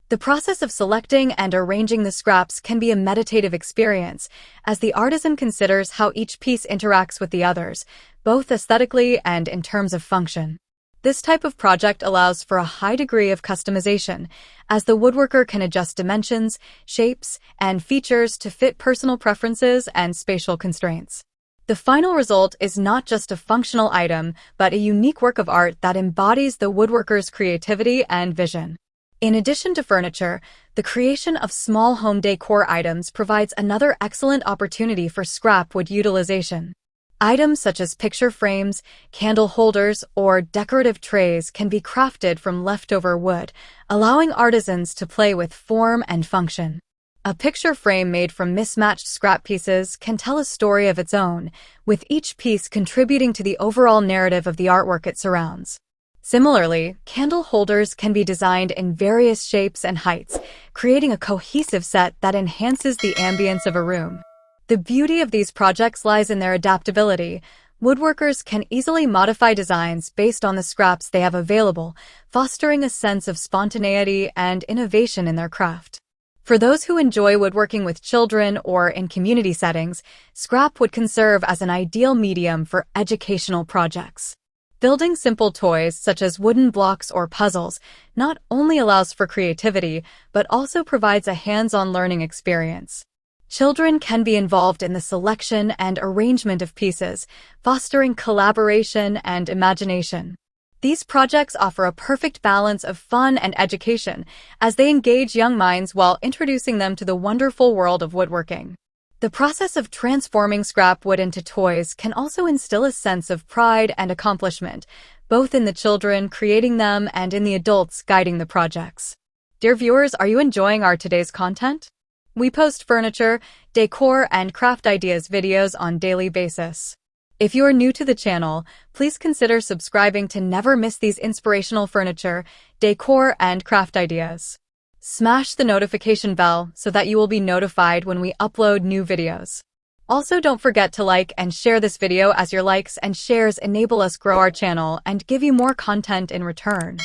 The process of selecting and arranging the scraps can be a meditative experience, as the artisan considers how each piece interacts with the others, both aesthetically and in terms of function. This type of project allows for a high degree of customization, as the woodworker can adjust dimensions, shapes, and features to fit personal preferences and spatial constraints. The final result is not just a functional item, but a unique work of art that embodies the woodworker's creativity and vision. In addition to furniture, the creation of small home decor items provides another excellent opportunity for scrap wood utilization. Items such as picture frames, candle holders, or decorative trays can be crafted from leftover wood, allowing artisans to play with form and function. A picture frame made from mismatched scrap pieces can tell a story of its own, with each piece contributing to the overall narrative of the artwork it surrounds. Similarly, candle holders can be designed in various shapes and heights, creating a cohesive set that enhances the ambience of a room. The beauty of these projects lies in their adaptability. Woodworkers can easily modify designs based on the scraps they have available, fostering a sense of spontaneity and innovation in their craft. For those who enjoy woodworking with children or in community settings, scrap wood can serve as an ideal medium for educational projects. Building simple toys such as wooden blocks or puzzles not only allows for creativity, but also provides a hands-on learning experience. Children can be involved in the selection and arrangement of pieces, fostering collaboration and imagination. These projects offer a perfect balance of fun and education as they engage young minds while introducing them to the wonderful world of woodworking. The process of transforming scrap wood into toys can also instill a sense of pride and accomplishment, both in the children creating them and in the adults guiding the projects. Dear viewers, are you enjoying our today's content? We post furniture, decor, and craft ideas videos on a daily basis. If you are new to the channel, please consider subscribing to never miss these inspirational furniture, decor, and craft ideas. Smash the notification bell so that you will be notified when we upload new videos. Also, don't forget to like and share this video, as your likes and shares enable us grow our channel and give you more content in return.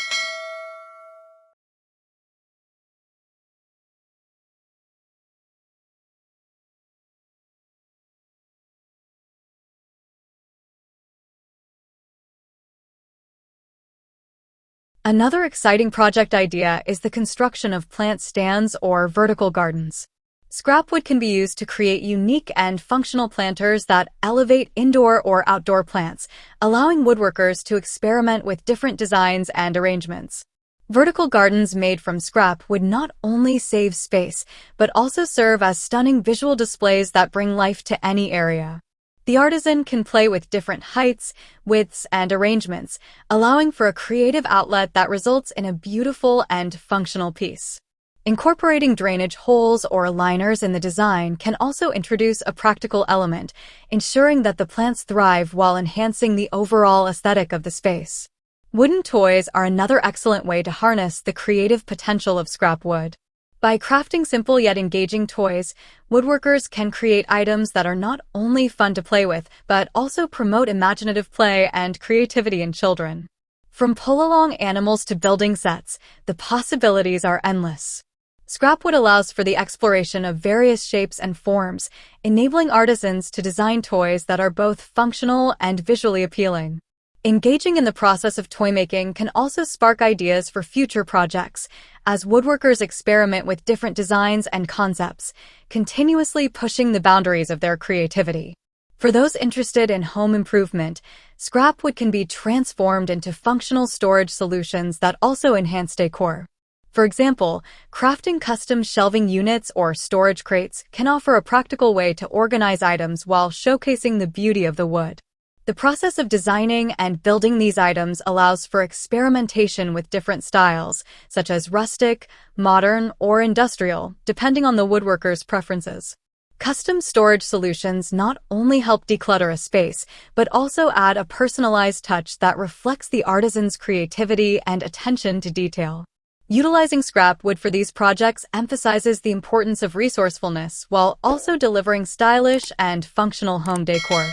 Another exciting project idea is the construction of plant stands or vertical gardens. Scrap wood can be used to create unique and functional planters that elevate indoor or outdoor plants, allowing woodworkers to experiment with different designs and arrangements. Vertical gardens made from scrap would not only save space, but also serve as stunning visual displays that bring life to any area. The artisan can play with different heights, widths, and arrangements, allowing for a creative outlet that results in a beautiful and functional piece. Incorporating drainage holes or liners in the design can also introduce a practical element, ensuring that the plants thrive while enhancing the overall aesthetic of the space. Wooden toys are another excellent way to harness the creative potential of scrap wood. By crafting simple yet engaging toys, woodworkers can create items that are not only fun to play with, but also promote imaginative play and creativity in children. From pull-along animals to building sets, the possibilities are endless. Scrap wood allows for the exploration of various shapes and forms, enabling artisans to design toys that are both functional and visually appealing. Engaging in the process of toy making can also spark ideas for future projects, as woodworkers experiment with different designs and concepts, continuously pushing the boundaries of their creativity. For those interested in home improvement, scrap wood can be transformed into functional storage solutions that also enhance decor. For example, crafting custom shelving units or storage crates can offer a practical way to organize items while showcasing the beauty of the wood. The process of designing and building these items allows for experimentation with different styles, such as rustic, modern, or industrial, depending on the woodworker's preferences. Custom storage solutions not only help declutter a space, but also add a personalized touch that reflects the artisan's creativity and attention to detail. Utilizing scrap wood for these projects emphasizes the importance of resourcefulness while also delivering stylish and functional home decor.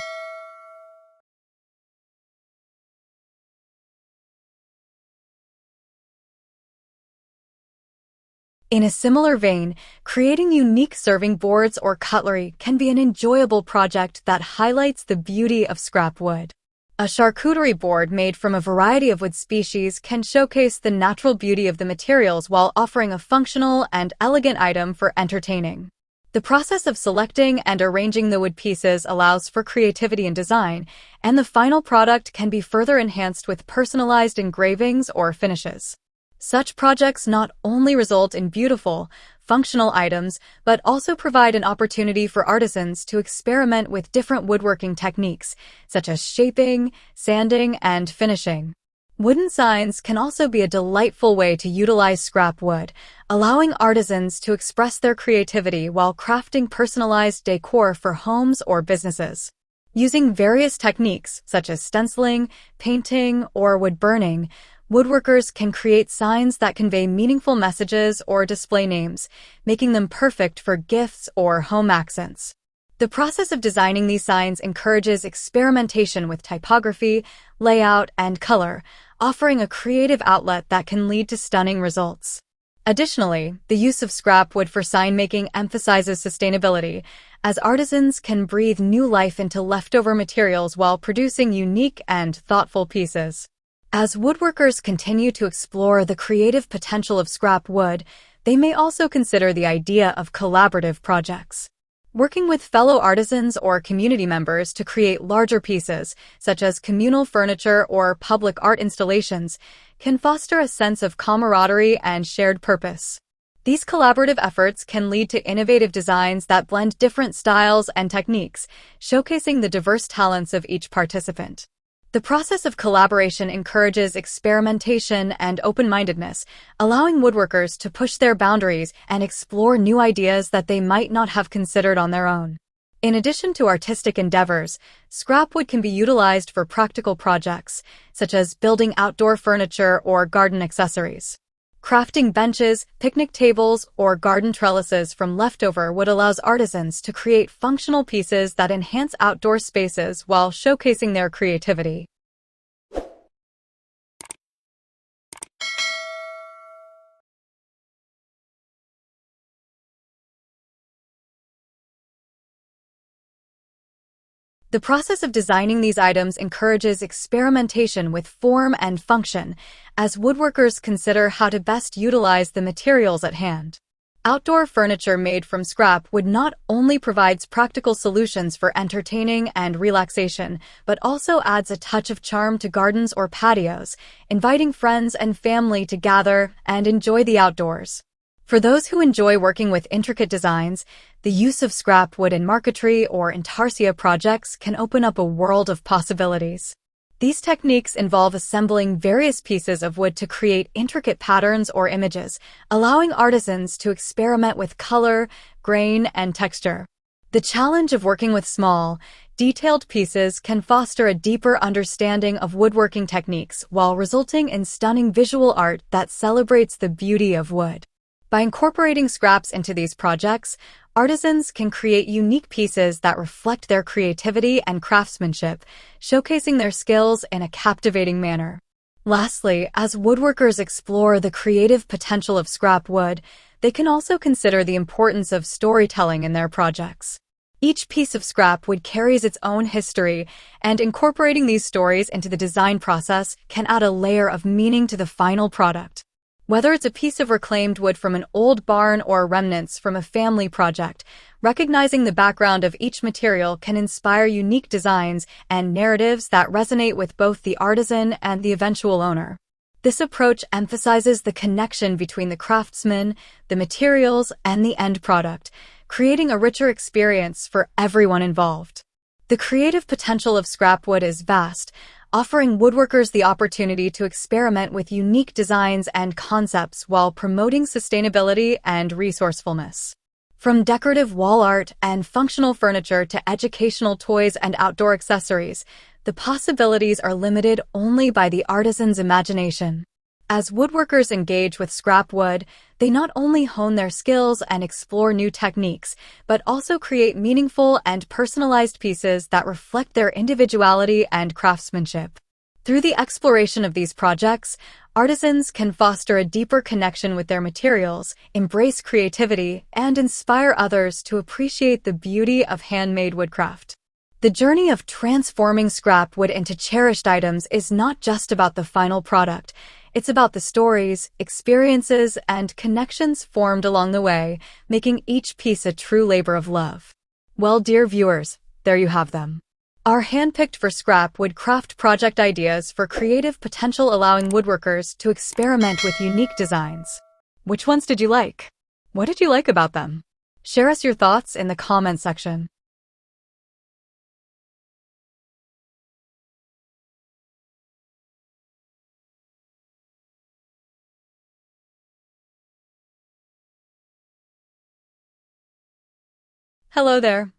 In a similar vein, creating unique serving boards or cutlery can be an enjoyable project that highlights the beauty of scrap wood. A charcuterie board made from a variety of wood species can showcase the natural beauty of the materials while offering a functional and elegant item for entertaining. The process of selecting and arranging the wood pieces allows for creativity in design, and the final product can be further enhanced with personalized engravings or finishes. Such projects not only result in beautiful, functional items, but also provide an opportunity for artisans to experiment with different woodworking techniques, such as shaping, sanding, and finishing. Wooden signs can also be a delightful way to utilize scrap wood, allowing artisans to express their creativity while crafting personalized decor for homes or businesses. Using various techniques, such as stenciling, painting, or wood burning, woodworkers can create signs that convey meaningful messages or display names, making them perfect for gifts or home accents. The process of designing these signs encourages experimentation with typography, layout, and color, offering a creative outlet that can lead to stunning results. Additionally, the use of scrap wood for sign making emphasizes sustainability, as artisans can breathe new life into leftover materials while producing unique and thoughtful pieces. As woodworkers continue to explore the creative potential of scrap wood, they may also consider the idea of collaborative projects. Working with fellow artisans or community members to create larger pieces, such as communal furniture or public art installations, can foster a sense of camaraderie and shared purpose. These collaborative efforts can lead to innovative designs that blend different styles and techniques, showcasing the diverse talents of each participant. The process of collaboration encourages experimentation and open-mindedness, allowing woodworkers to push their boundaries and explore new ideas that they might not have considered on their own. In addition to artistic endeavors, scrap wood can be utilized for practical projects, such as building outdoor furniture or garden accessories. Crafting benches, picnic tables, or garden trellises from leftover wood allows artisans to create functional pieces that enhance outdoor spaces while showcasing their creativity. The process of designing these items encourages experimentation with form and function, as woodworkers consider how to best utilize the materials at hand. Outdoor furniture made from scrap wood not only provides practical solutions for entertaining and relaxation, but also adds a touch of charm to gardens or patios, inviting friends and family to gather and enjoy the outdoors. For those who enjoy working with intricate designs, the use of scrap wood in marquetry or intarsia projects can open up a world of possibilities. These techniques involve assembling various pieces of wood to create intricate patterns or images, allowing artisans to experiment with color, grain, and texture. The challenge of working with small, detailed pieces can foster a deeper understanding of woodworking techniques while resulting in stunning visual art that celebrates the beauty of wood. By incorporating scraps into these projects, artisans can create unique pieces that reflect their creativity and craftsmanship, showcasing their skills in a captivating manner. Lastly, as woodworkers explore the creative potential of scrap wood, they can also consider the importance of storytelling in their projects. Each piece of scrap wood carries its own history, and incorporating these stories into the design process can add a layer of meaning to the final product. Whether it's a piece of reclaimed wood from an old barn or remnants from a family project, recognizing the background of each material can inspire unique designs and narratives that resonate with both the artisan and the eventual owner. This approach emphasizes the connection between the craftsman, the materials, and the end product, creating a richer experience for everyone involved. The creative potential of scrap wood is vast, offering woodworkers the opportunity to experiment with unique designs and concepts while promoting sustainability and resourcefulness. From decorative wall art and functional furniture to educational toys and outdoor accessories, the possibilities are limited only by the artisan's imagination. As woodworkers engage with scrap wood, they not only hone their skills and explore new techniques, but also create meaningful and personalized pieces that reflect their individuality and craftsmanship. Through the exploration of these projects, artisans can foster a deeper connection with their materials, embrace creativity, and inspire others to appreciate the beauty of handmade woodcraft. The journey of transforming scrap wood into cherished items is not just about the final product. It's about the stories, experiences, and connections formed along the way, making each piece a true labor of love. Well, dear viewers, there you have them. Our handpicked for scrap wood craft project ideas for creative potential, allowing woodworkers to experiment with unique designs. Which ones did you like? What did you like about them? Share us your thoughts in the comment section. Hello there,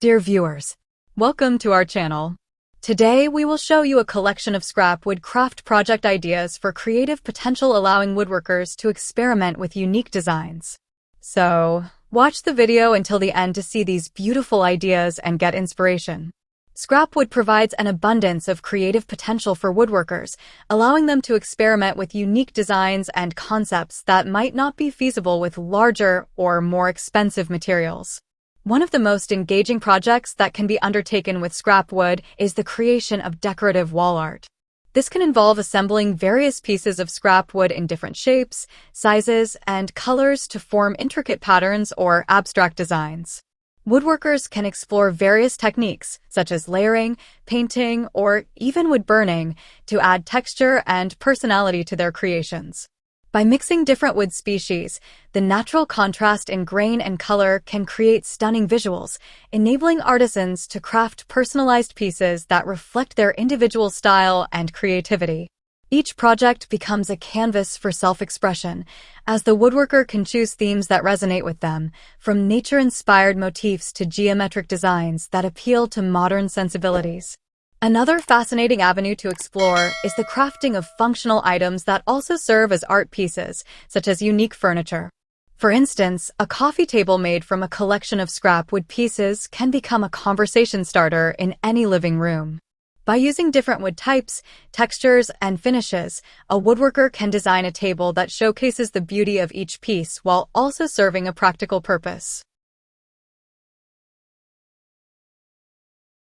dear viewers. Welcome to our channel. Today, we will show you a collection of scrap wood craft project ideas for creative potential, allowing woodworkers to experiment with unique designs. So, watch the video until the end to see these beautiful ideas and get inspiration. Scrap wood provides an abundance of creative potential for woodworkers, allowing them to experiment with unique designs and concepts that might not be feasible with larger or more expensive materials. One of the most engaging projects that can be undertaken with scrap wood is the creation of decorative wall art. This can involve assembling various pieces of scrap wood in different shapes, sizes, and colors to form intricate patterns or abstract designs. Woodworkers can explore various techniques, such as layering, painting, or even wood burning, to add texture and personality to their creations. By mixing different wood species, the natural contrast in grain and color can create stunning visuals, enabling artisans to craft personalized pieces that reflect their individual style and creativity. Each project becomes a canvas for self-expression, as the woodworker can choose themes that resonate with them, from nature-inspired motifs to geometric designs that appeal to modern sensibilities. Another fascinating avenue to explore is the crafting of functional items that also serve as art pieces, such as unique furniture. For instance, a coffee table made from a collection of scrap wood pieces can become a conversation starter in any living room. By using different wood types, textures, and finishes, a woodworker can design a table that showcases the beauty of each piece while also serving a practical purpose.